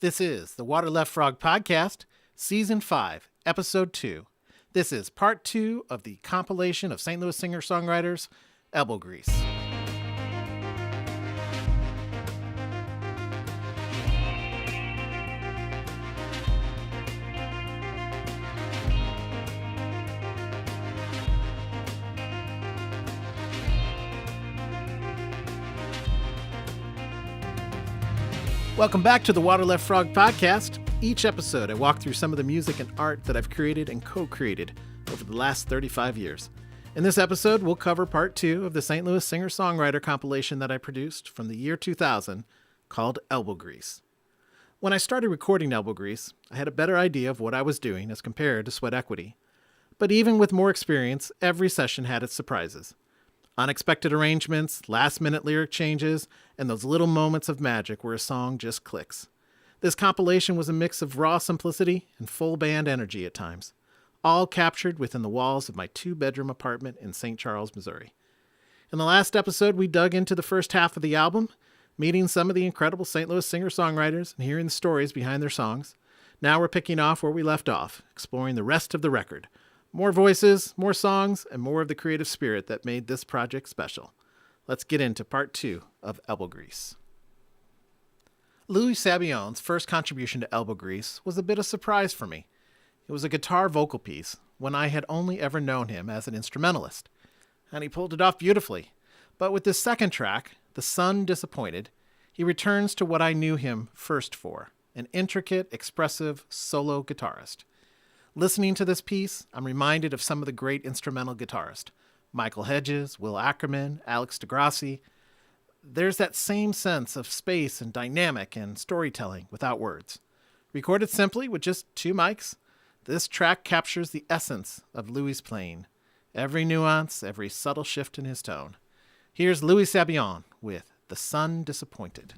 This is the WaterLeftFrog Podcast, Season 5, Episode 2. This is Part 2 of the compilation of St. Louis singer-songwriters, Elbow Grease. Welcome back to the WaterLeftFrog Podcast. Each episode, I walk through some of the music and art that I've created and co-created over the last 35 years. In this episode, we'll cover Part 2 of the St. Louis singer-songwriter compilation that I produced from the year 2000 called Elbow Grease. When I started recording Elbow Grease, I had a better idea of what I was doing as compared to Sweat Equity. But even with more experience, every session had its surprises. Unexpected arrangements, last-minute lyric changes, and those little moments of magic where a song just clicks. This compilation was a mix of raw simplicity and full band energy at times, all captured within the walls of my 2-bedroom apartment in St. Charles, Missouri. In the last episode, we dug into the first half of the album, meeting some of the incredible St. Louis singer-songwriters and hearing the stories behind their songs. Now we're picking off where we left off, exploring the rest of the record. More voices, more songs, and more of the creative spirit that made this project special. Let's get into Part 2 of Elbow Grease. Louis Sabione's first contribution to Elbow Grease was a bit of a surprise for me. It was a guitar vocal piece when I had only ever known him as an instrumentalist, and he pulled it off beautifully. But with this second track, The Sun Disappointed, he returns to what I knew him first for, an intricate, expressive solo guitarist. Listening to this piece, I'm reminded of some of the great instrumental guitarists, Michael Hedges, Will Ackerman, Alex DeGrassi. There's that same sense of space and dynamic and storytelling without words. Recorded simply with just 2 mics, this track captures the essence of Louis' playing, every nuance, every subtle shift in his tone. Here's Louis Sabione with The Sun Disappointed.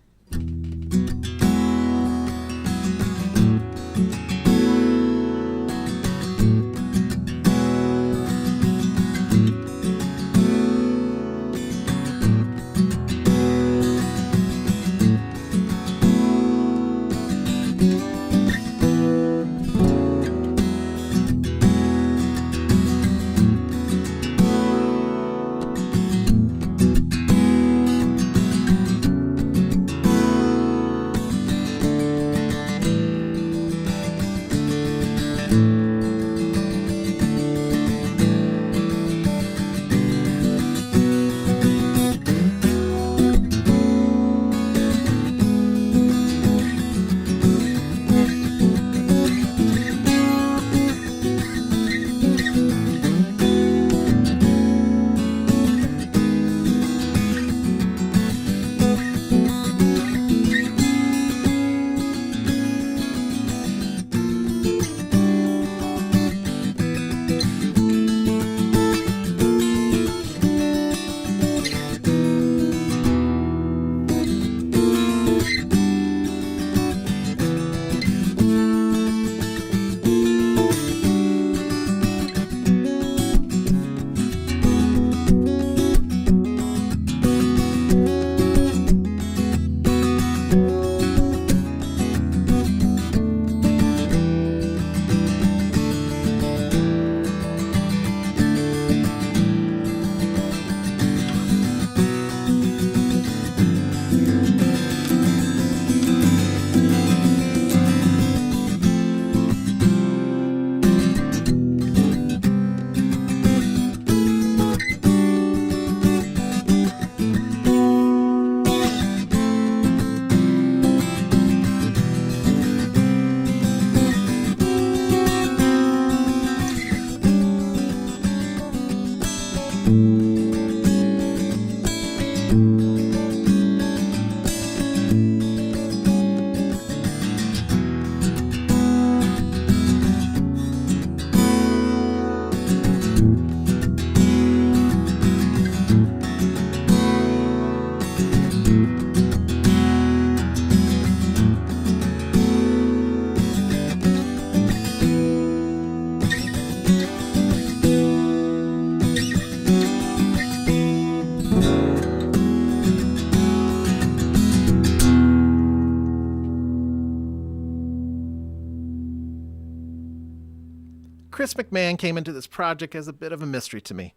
Chris McMahon came into this project as a bit of a mystery to me.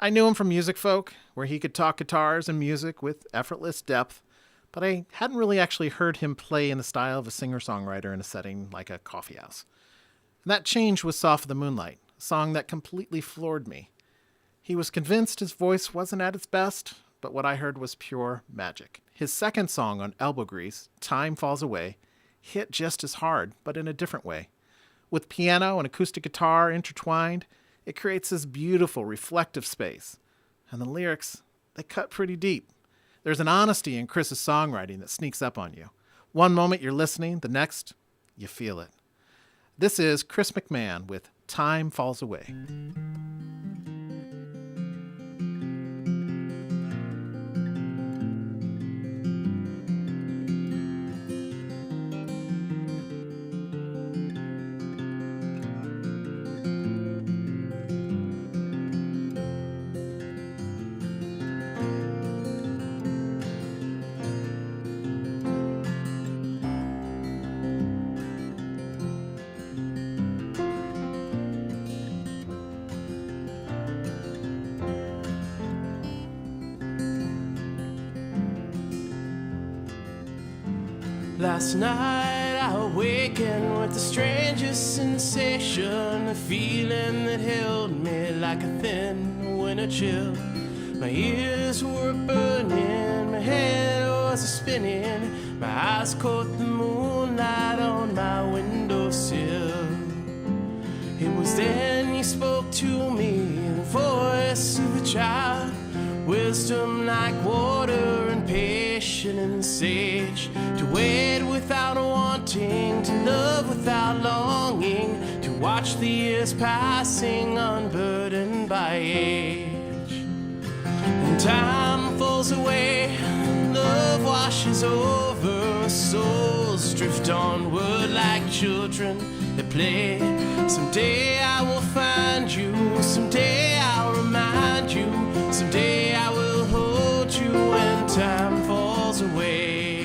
I knew him from Music Folk, where he could talk guitars and music with effortless depth, but I hadn't really actually heard him play in the style of a singer-songwriter in a setting like a coffee house. And that change was Soft of the Moonlight, a song that completely floored me. He was convinced his voice wasn't at its best, but what I heard was pure magic. His second song on Elbow Grease, Time Falls Away, hit just as hard, but in a different way. With piano and acoustic guitar intertwined, it creates this beautiful, reflective space. And the lyrics, they cut pretty deep. There's an honesty in Chris's songwriting that sneaks up on you. One moment you're listening, the next, you feel it. This is Chris McMahon with Time Falls Away. Last night I awakened with the strangest sensation, a feeling that held me like a thin winter chill. My ears were burning, my head was a-spinning, my eyes caught the moonlight on my windowsill. It was then you spoke to me in the voice of a child, wisdom like water and patient and sage, to wait without wanting, to love without longing, to watch the years passing unburdened by age. And time falls away, love washes over, souls drift onward like children that play. Someday I will find you, someday I'll remind you, someday I will hold you when time falls away.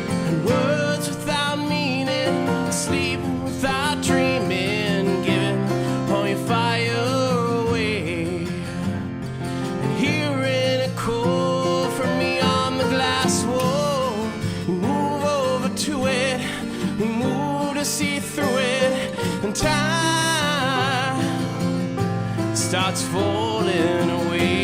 And words without meaning, sleeping without dreaming, giving all your fire away. And hearing a call from me on the glass wall, you move over to it, you move to see through it, and time starts falling away.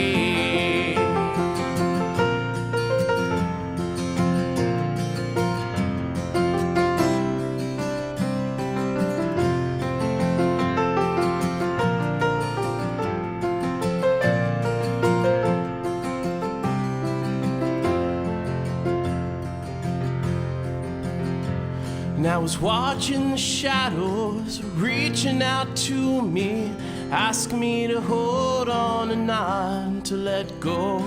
And I was watching the shadows reaching out to me, ask me to hold on and not to let go.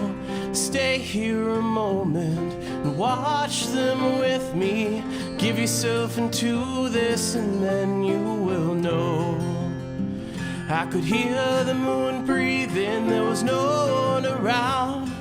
Stay here a moment and watch them with me. Give yourself into this and then you will know. I could hear the moon breathing, there was no one around.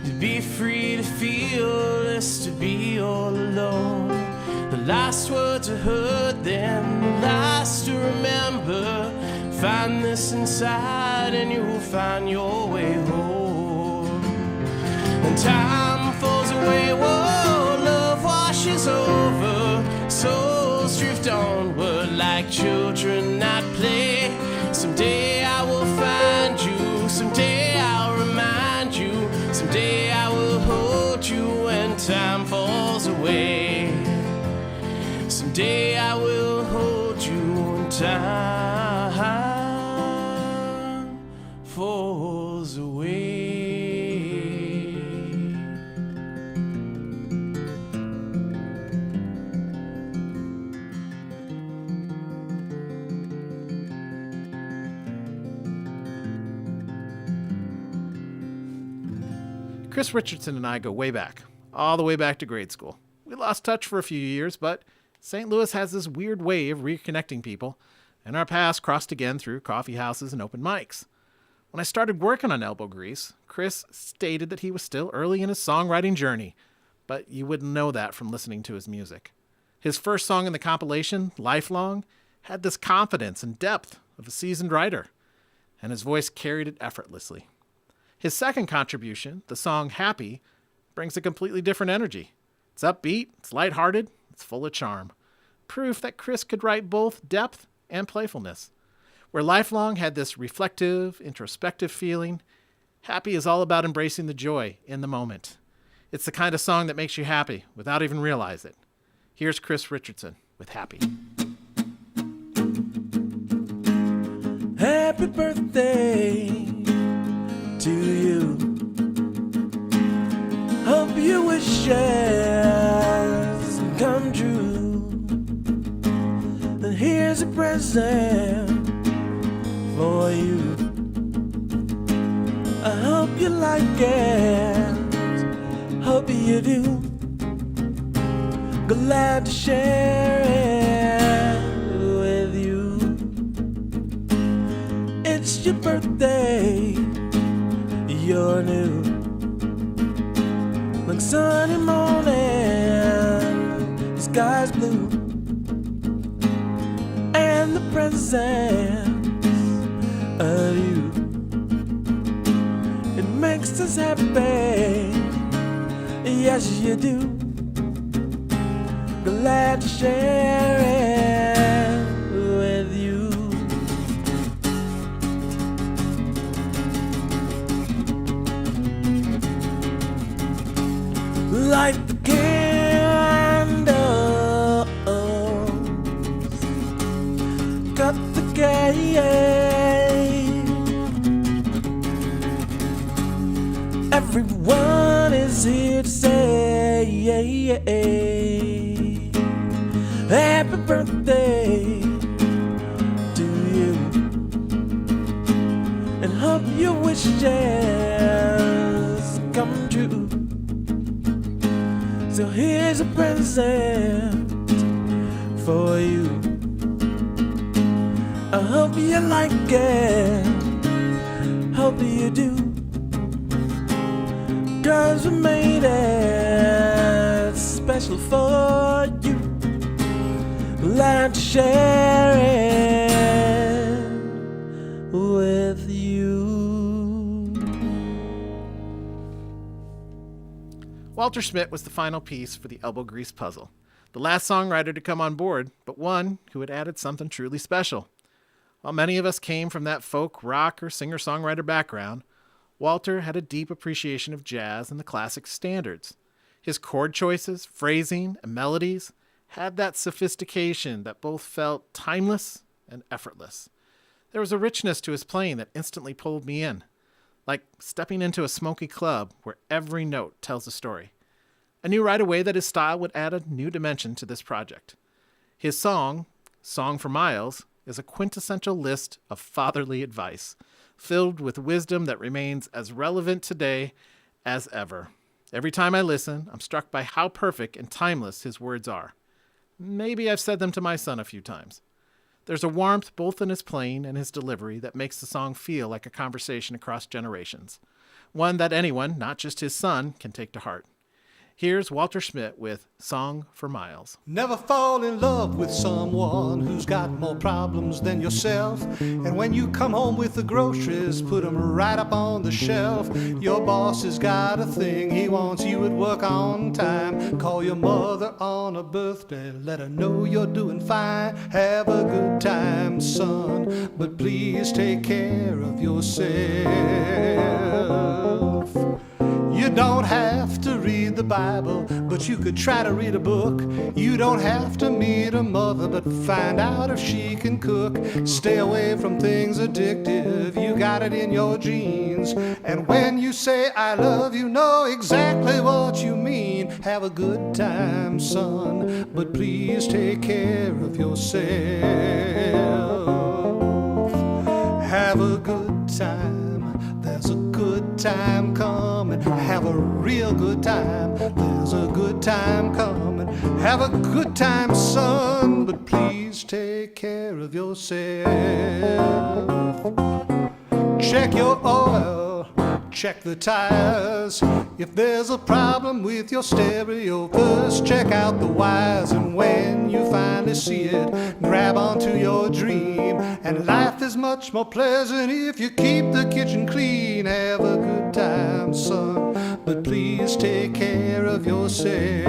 To be free, to feel less, to be all alone. The last words I heard then, the last to remember. Find this inside and you'll find your way home. And time falls away, whoa, love washes over, souls drift onward like children at play. Someday I will find you, someday I'll remind you, someday I will hold you when time falls away. Someday I will hold you when time falls away. Chris Richardson and I go way back, all the way back to grade school. We lost touch for a few years, but St. Louis has this weird way of reconnecting people, and our paths crossed again through coffee houses and open mics. When I started working on Elbow Grease, Chris stated that he was still early in his songwriting journey, but you wouldn't know that from listening to his music. His first song in the compilation, Lifelong, had this confidence and depth of a seasoned writer, and his voice carried it effortlessly. His second contribution, the song Happy, brings a completely different energy. It's upbeat, it's lighthearted, it's full of charm. Proof that Chris could write both depth and playfulness. Where Lifelong had this reflective, introspective feeling, Happy is all about embracing the joy in the moment. It's the kind of song that makes you happy without even realize it. Here's Chris Richardson with Happy. Happy birthday to you. Hope your wishes come true. And here's a present for you. I hope you like it. Hope you do. Glad to share it with you. It's your birthday. You're new. Like sunny morning, sky's blue, and the presence of you, it makes us happy. Yes, you do. Glad to share it with you. Light the candles, cut the cake. Everyone is here to say happy birthday to you, and hope your wishes come true. So here's a present for you. I hope you like it, hope you do, 'cause we made it special for you. Glad to share it with you. Walter Schmidt was the final piece for the elbow grease puzzle. The last songwriter to come on board, but one who had added something truly special. While many of us came from that folk, rock, or singer-songwriter background, Walter had a deep appreciation of jazz and the classic standards. His chord choices, phrasing, and melodies had that sophistication that both felt timeless and effortless. There was a richness to his playing that instantly pulled me in, like stepping into a smoky club where every note tells a story. I knew right away that his style would add a new dimension to this project. His song, Song for Miles, is a quintessential list of fatherly advice, filled with wisdom that remains as relevant today as ever. Every time I listen, I'm struck by how perfect and timeless his words are. Maybe I've said them to my son a few times. There's a warmth both in his playing and his delivery that makes the song feel like a conversation across generations. One that anyone, not just his son, can take to heart. Here's Walter Schmidt with Song for Miles. Never fall in love with someone who's got more problems than yourself. And when you come home with the groceries, put them right up on the shelf. Your boss has got a thing, he wants you at work on time. Call your mother on her birthday, let her know you're doing fine. Have a good time, son, but please take care of yourself. You don't have to read the Bible, but you could try to read a book. You don't have to meet a mother, but find out if she can cook. Stay away from things addictive, you got it in your genes. And when you say I love you, know exactly what you mean. Have a good time, son, but please take care of yourself. Have a good time. There's a good time coming. Have a real good time. There's a good time coming. Have a good time, son, but please take care of yourself. Check your oil, check the tires. If there's a problem with your stereo, first check out the wires, and when you finally see it, grab onto your dream. And life is much more pleasant if you keep the kitchen clean. Have a good time, son, but please take care of yourself.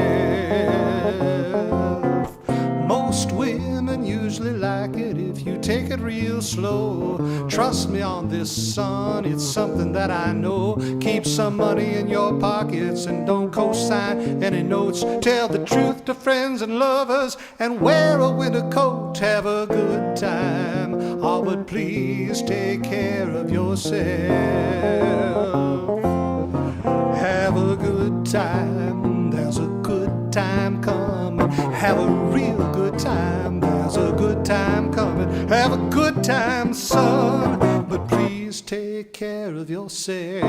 Most women usually like it if you take it real slow. Trust me on this, son, it's something that I know. Keep some money in your pockets and don't co-sign any notes. Tell the truth to friends and lovers and wear a winter coat. Have a good time, oh, but please take care of yourself. Have a good time, there's a good time coming. Have a real good time, there's a good time coming. Have a good time, son, but please take care of yourself.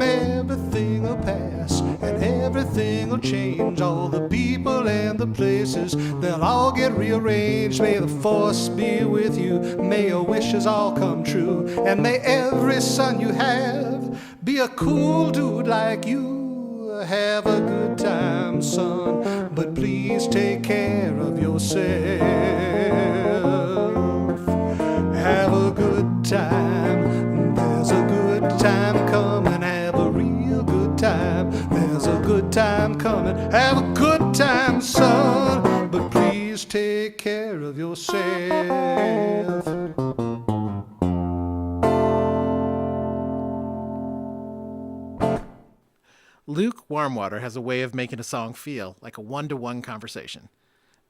Everything will pass and everything will change. All the people and the places, they'll all get rearranged. May the force be with you, may your wishes all come true, and may every son you have be a cool dude like you. Have a good time, son, but please take care of yourself. Have a good time, there's a good time coming. Have a real good time, there's a good time coming. Have a good time, son, but please take care of yourself. Luke Warmwater has a way of making a song feel like a one-to-one conversation.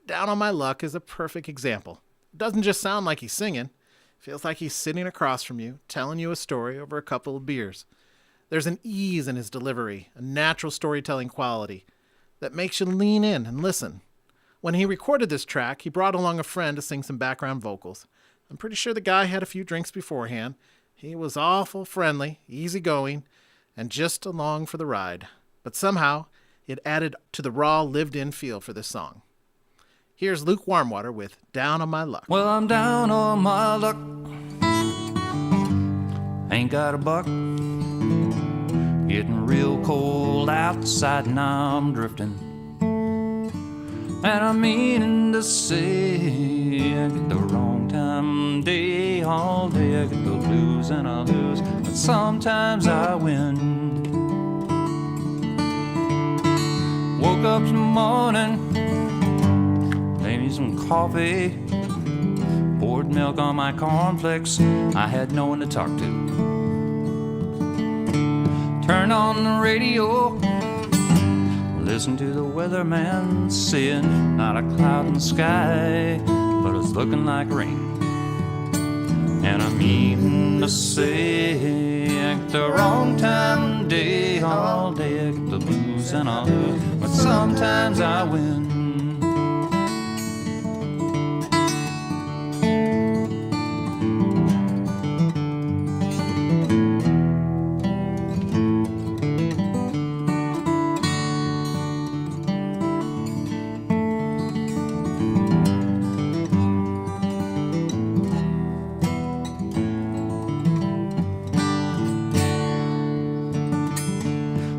Down on My Luck is a perfect example. It doesn't just sound like he's singing. It feels like he's sitting across from you, telling you a story over a couple of beers. There's an ease in his delivery, a natural storytelling quality that makes you lean in and listen. When he recorded this track, he brought along a friend to sing some background vocals. I'm pretty sure the guy had a few drinks beforehand. He was awful friendly, easygoing, and just along for the ride. But somehow, it added to the raw, lived-in feel for this song. Here's Luke Warmwater with Down on My Luck. Well, I'm down on my luck. Ain't got a buck. Getting real cold outside and I'm drifting. And I'm meaning to say I get the wrong time day all day. I get the blues and I lose, but sometimes I win. Woke up this morning, made me some coffee, poured milk on my cornflakes. I had no one to talk to. Turned on the radio, listen to the weatherman saying not a cloud in the sky, but it's looking like rain. And I mean to say I get the wrong time day all day. I get the blues and I lose, but sometimes I win.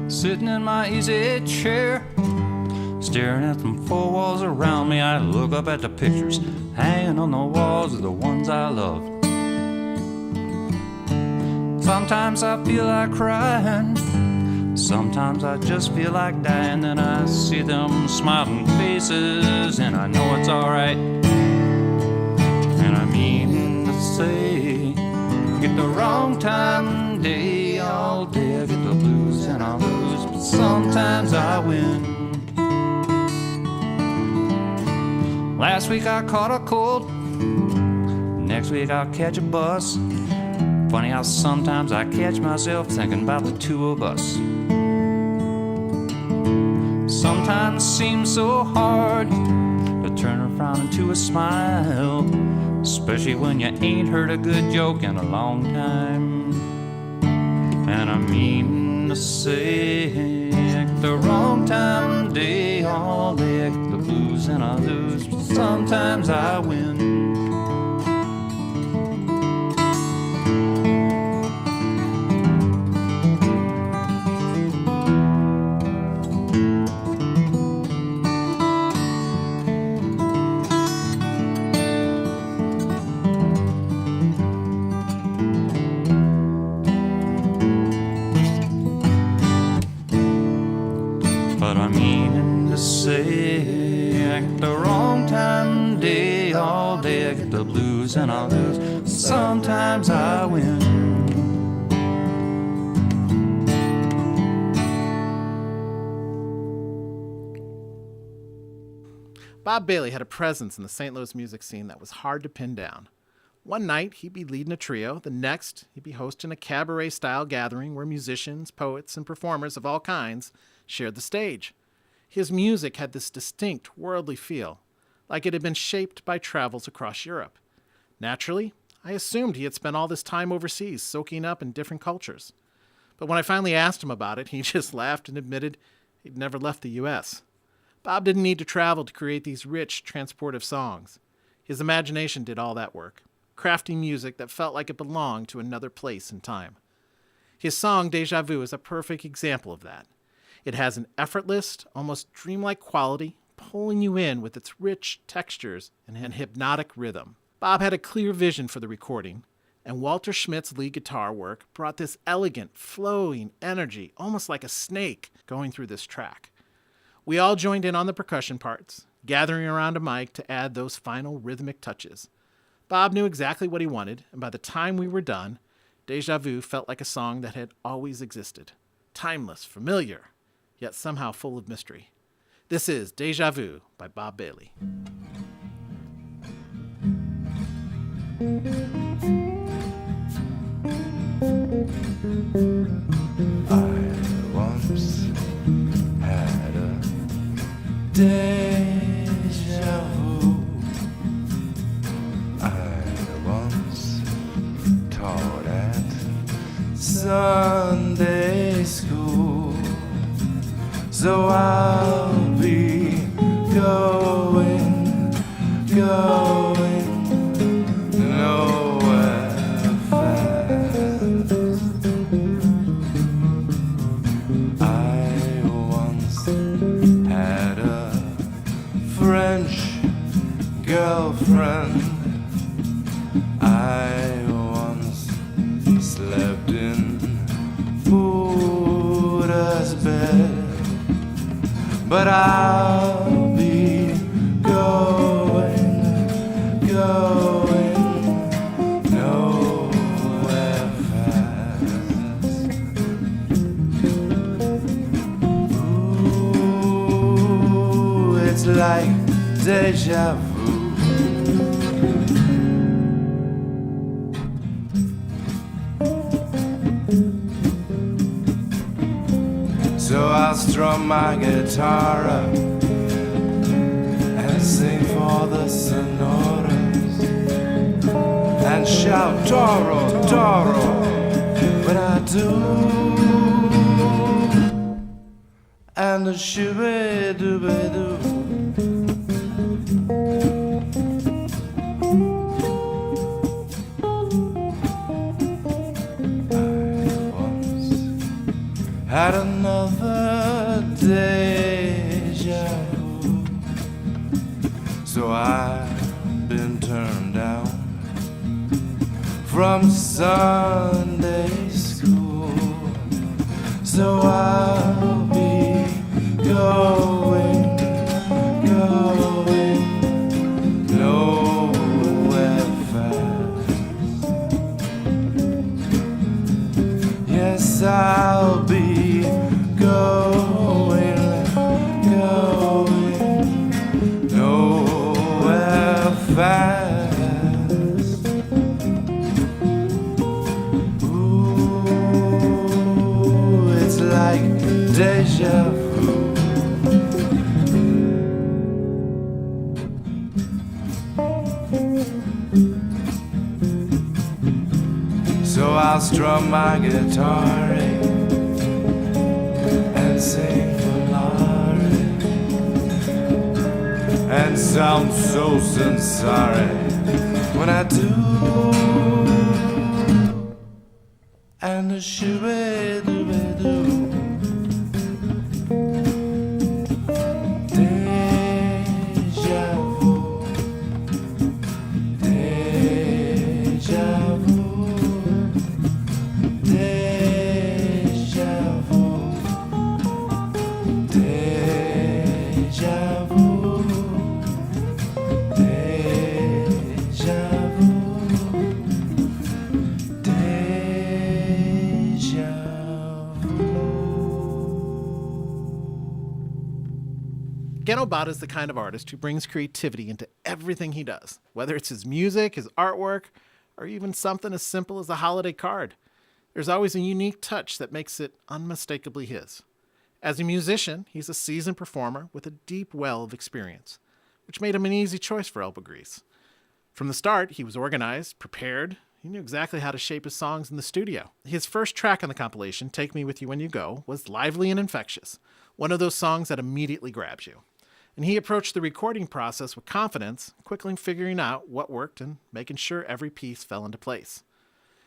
Sitting in my easy chair, staring at them four walls around me, I look up at the pictures hanging on the walls of the ones I love. Sometimes I feel like crying, sometimes I just feel like dying. Then I see them smiling faces and I know it's alright. And I mean to say, get the wrong time day all day. I get the blues and I lose, but sometimes I win. Last week I caught a cold, next week I'll catch a bus. Funny how sometimes I catch myself thinking about the two of us. Sometimes it seems so hard to turn a frown into a smile, especially when you ain't heard a good joke in a long time. And I mean to say, at the wrong time day all day, at the blues and I lose, but sometimes I win. but I'm meaning to say I get the wrong time day all day. I get the blues and I lose. Sometimes I win. Bob Bailey had a presence in the St. Louis music scene that was hard to pin down. One night, he'd be leading a trio. The next, he'd be hosting a cabaret-style gathering where musicians, poets, and performers of all kinds shared the stage. His music had this distinct worldly feel, like it had been shaped by travels across Europe. Naturally, I assumed he had spent all this time overseas, soaking up in different cultures. But when I finally asked him about it, he just laughed and admitted he'd never left the U.S. Bob didn't need to travel to create these rich, transportive songs. His imagination did all that work, crafting music that felt like it belonged to another place and time. His song, Deja Vu, is a perfect example of that. It has an effortless, almost dreamlike quality, pulling you in with its rich textures and an hypnotic rhythm. Bob had a clear vision for the recording, and Walter Schmidt's lead guitar work brought this elegant, flowing energy, almost like a snake, going through this track. We all joined in on the percussion parts, gathering around a mic to add those final rhythmic touches. Bob knew exactly what he wanted, and by the time we were done, Deja Vu felt like a song that had always existed. Timeless, familiar, yet somehow full of mystery. This is Deja Vu by Bob Bailey. I once had a deja vu. I once taught at Sunday school, so I'll be going nowhere fast. I once had a French girlfriend. I once slept in Buddha's bed, but I'll be going nowhere fast. Ooh, it's like deja vu. So I'll strum my guitar up and sing for the sonoras and shout Toro, Toro when I do, and the shooby-dooby-doo. Had another deja vu, so I've been turned down from Sunday school, so I'll be going nowhere fast. Yes, I'll be going nowhere fast. Ooh, it's like deja vu. So I'll strum my guitar and sing Volare and sound so sincere when I do, and the shooby-dooby-doo. Deja vu, deja vu, deja vu, deja vu. Gen Obata is the kind of artist who brings creativity into everything he does, whether it's his music, his artwork, or even something as simple as a holiday card. There's always a unique touch that makes it unmistakably his. As a musician, he's a seasoned performer with a deep well of experience, which made him an easy choice for elbow grease. From the start, he was organized, prepared. He knew exactly how to shape his songs in the studio. His first track on the compilation, Take Me With You When You Go, was lively and infectious, one of those songs that immediately grabs you. And he approached the recording process with confidence, quickly figuring out what worked and making sure every piece fell into place.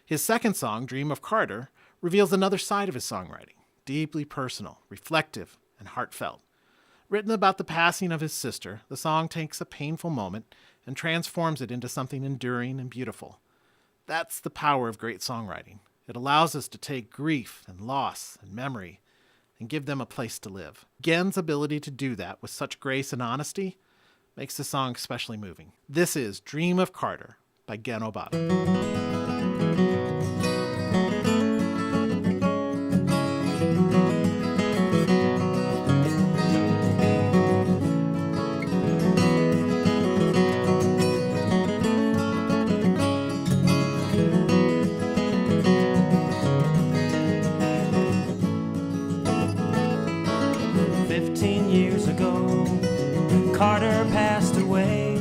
His second song, Dream of Carter, reveals another side of his songwriting, deeply personal, reflective, and heartfelt. Written about the passing of his sister, the song takes a painful moment and transforms it into something enduring and beautiful. That's the power of great songwriting. It allows us to take grief and loss and memory and give them a place to live. Gen's ability to do that with such grace and honesty makes the song especially moving. This is Dream of Carter by Gen Obata. 15 years ago, Carter passed away.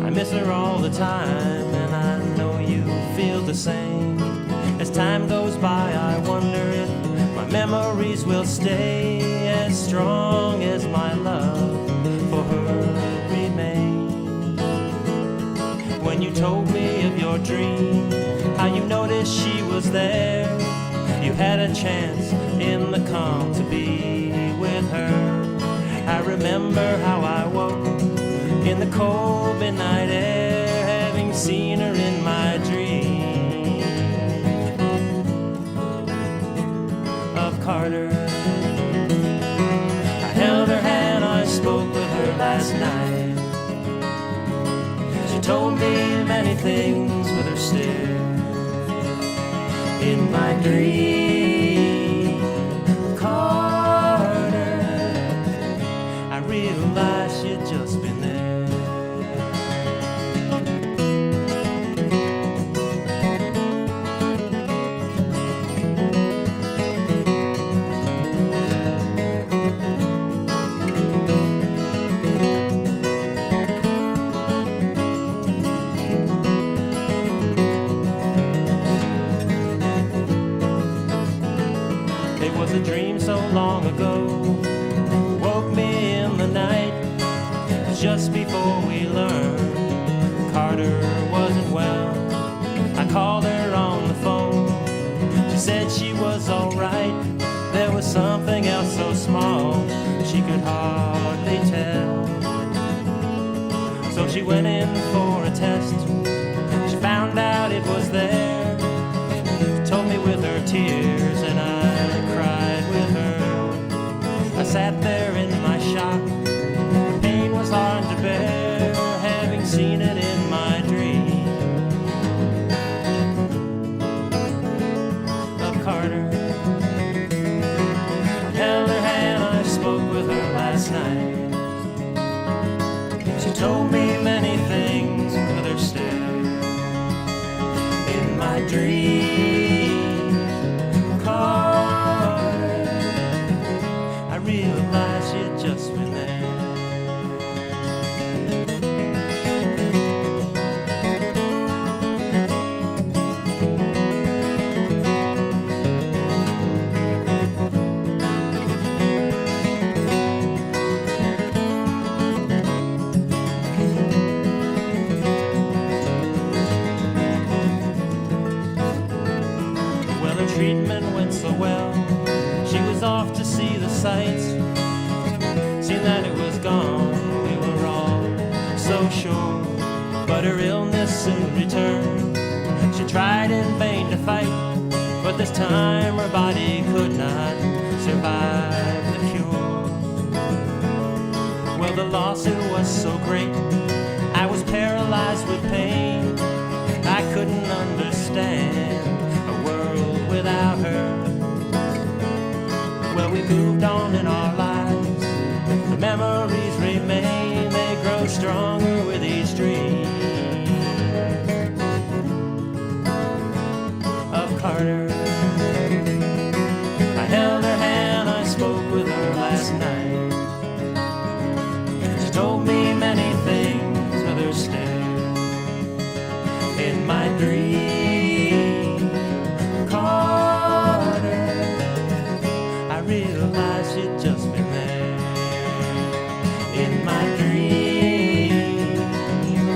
I miss her all the time, and I know you feel the same. As time goes by, I wonder if my memories will stay as strong as my love for her remains. When you told me of your dream, how you noticed she was there, you had a chance in the calm to be with her. I remember how I woke in the cold midnight air, having seen her in my dream of Carter. I held her hand, I spoke with her last night. She told me many things with her stare. In my dream, Carter, I realized she'd just been there. It was a dream so long ago, woke me in the night, just before we learned Carter wasn't well. I called her on the phone, she said she was alright. There was something else so small, she could hardly tell. So she went in for a test, she found out it was there. She told me with her tears, and I cried with her. I sat there in my shock, the pain was hard to bear, having seen it in my dream of Carter. I held her hand, I spoke with her last night. She told me many things with her stare. In my dream, Carter, I realized she'd just been there. Well, her treatment went so well, she was off to see the sights. Seen that it was gone, we were all so sure. But her illness soon returned. She tried in vain to fight, but this time her body could not survive the cure. Well, the loss, it was so great, I was paralyzed with pain. I couldn't understand a world without her. Well, we moved on in our lives, The memories remain, they grow stronger with each dream of Carter. I held her hand, I spoke with her last night. She told me many things with her stare. In my dream, Carter, I realized she'd just been there. In my dream,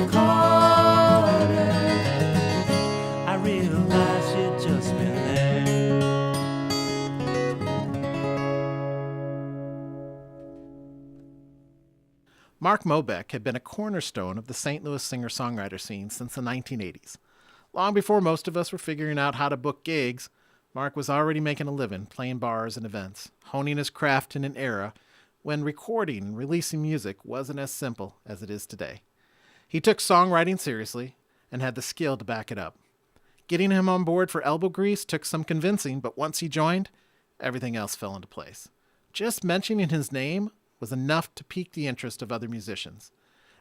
Carter, I realized she'd just been there. Mark Mobeck had been a cornerstone of the St. Louis singer-songwriter scene since the 1980s. Long before most of us were figuring out how to book gigs, Mark was already making a living playing bars and events, honing his craft in an era when recording and releasing music wasn't as simple as it is today. He took songwriting seriously and had the skill to back it up. Getting him on board for Elbow Grease took some convincing, but once he joined, everything else fell into place. Just mentioning his name was enough to pique the interest of other musicians,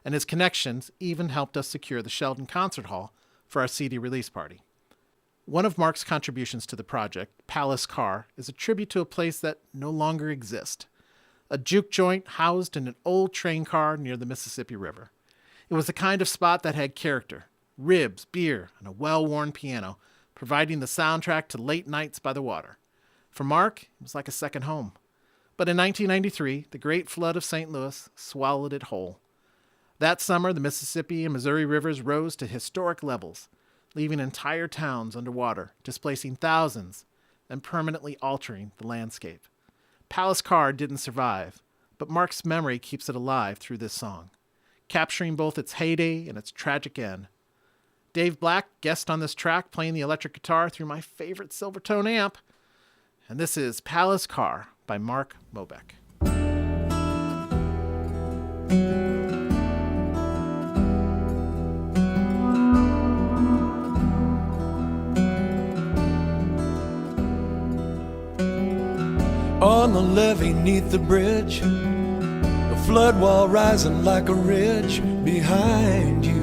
and his connections even helped us secure the Sheldon Concert Hall for our CD release party. One of Mark's contributions to the project, Palace Car, is a tribute to a place that no longer exists. A juke joint housed in an old train car near the Mississippi River. It was the kind of spot that had character, ribs, beer, and a well-worn piano, providing the soundtrack to late nights by the water. For Mark, it was like a second home. But in 1993, the Great Flood of St. Louis swallowed it whole. That summer, the Mississippi and Missouri rivers rose to historic levels, leaving entire towns underwater, displacing thousands, and permanently altering the landscape. Palace Car didn't survive, but Mark's memory keeps it alive through this song, capturing both its heyday and its tragic end. Dave Black guest on this track playing the electric guitar through my favorite Silvertone amp, and this is Palace Car by Mark Mobeck. On the levee neath the bridge, a flood wall rising like a ridge behind you.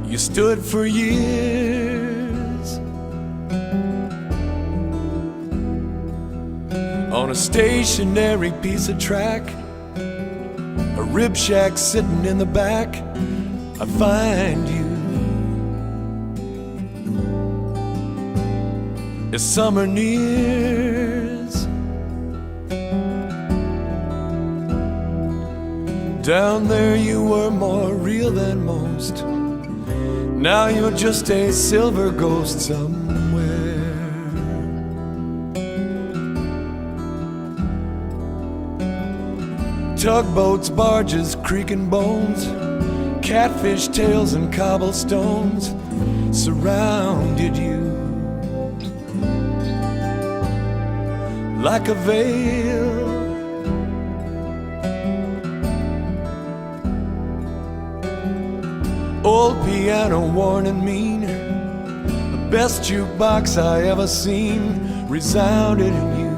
You stood for years on a stationary piece of track, a rib shack sitting in the back. I find you. As summer nears, down there you were more real than most. Now you're just a silver ghost somewhere. Tugboats, barges, creaking bones, catfish tails and cobblestones surrounded you like a veil. Old piano worn and mean, the best jukebox I ever seen resounded in you.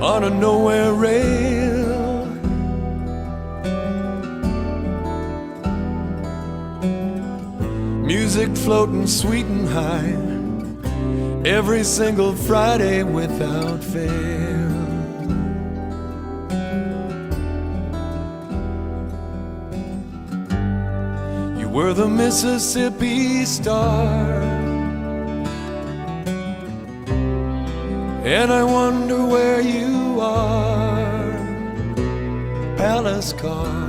On a nowhere rail, music floating sweet and high, every single Friday without fail. You were the Mississippi Star, and I wonder where you are, Palace Car.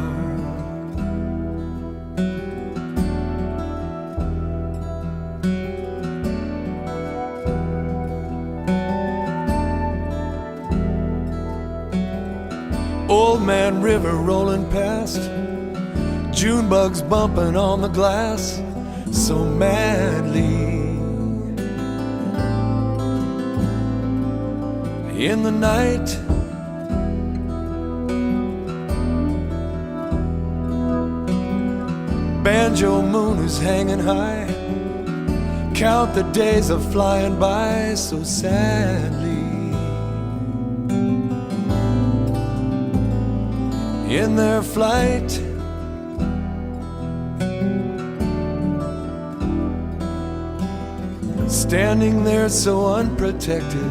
Old Man River rolling past, June bugs bumping on the glass so madly. In the night, banjo moon is hanging high, count the days are flying by so sadly. In their flight, standing there so unprotected,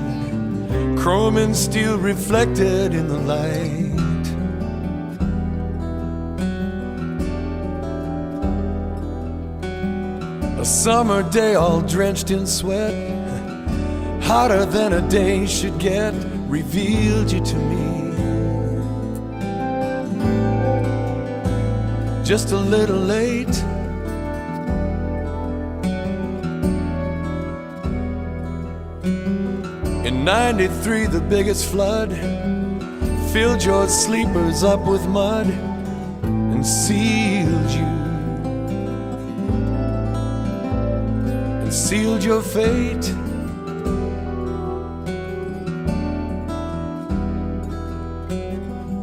chrome and steel reflected in the light. A summer day all drenched in sweat, hotter than a day should get, revealed you to me. Just a little late. In '93 the biggest flood filled your sleepers up with mud and sealed you, and sealed your fate.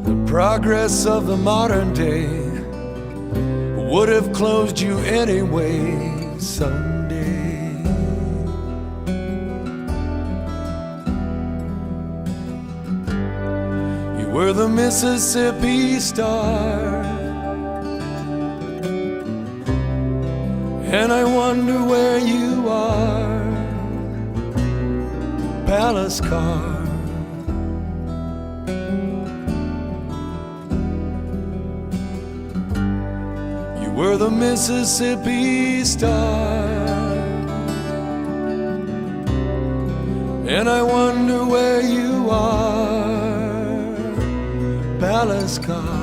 The progress of the modern day would have closed you anyway someday. You were the Mississippi Star, and I wonder where you are, Palace Car. We're the Mississippi Star, and I wonder where you are, Palace Car.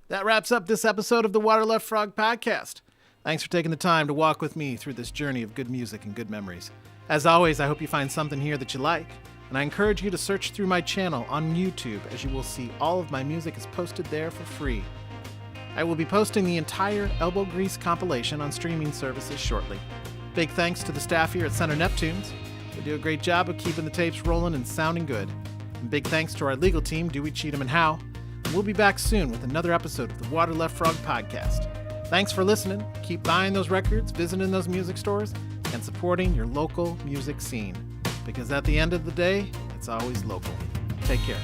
That wraps up this episode of the WaterLeftFrog Podcast. Thanks for taking the time to walk with me through this journey of good music and good memories. As always, I hope you find something here that you like, and I encourage you to search through my channel on YouTube, as you will see all of my music is posted there for free. I will be posting the entire Elbow Grease compilation on streaming services shortly. Big thanks to the staff here at Center Neptunes. They do a great job of keeping the tapes rolling and sounding good. And big thanks to our legal team, Dewey, Cheatham, and Howe. We'll be back soon with another episode of the WaterLeftFrog Podcast. Thanks for listening. Keep buying those records, visiting those music stores, and supporting your local music scene. Because at the end of the day, it's always local. Take care.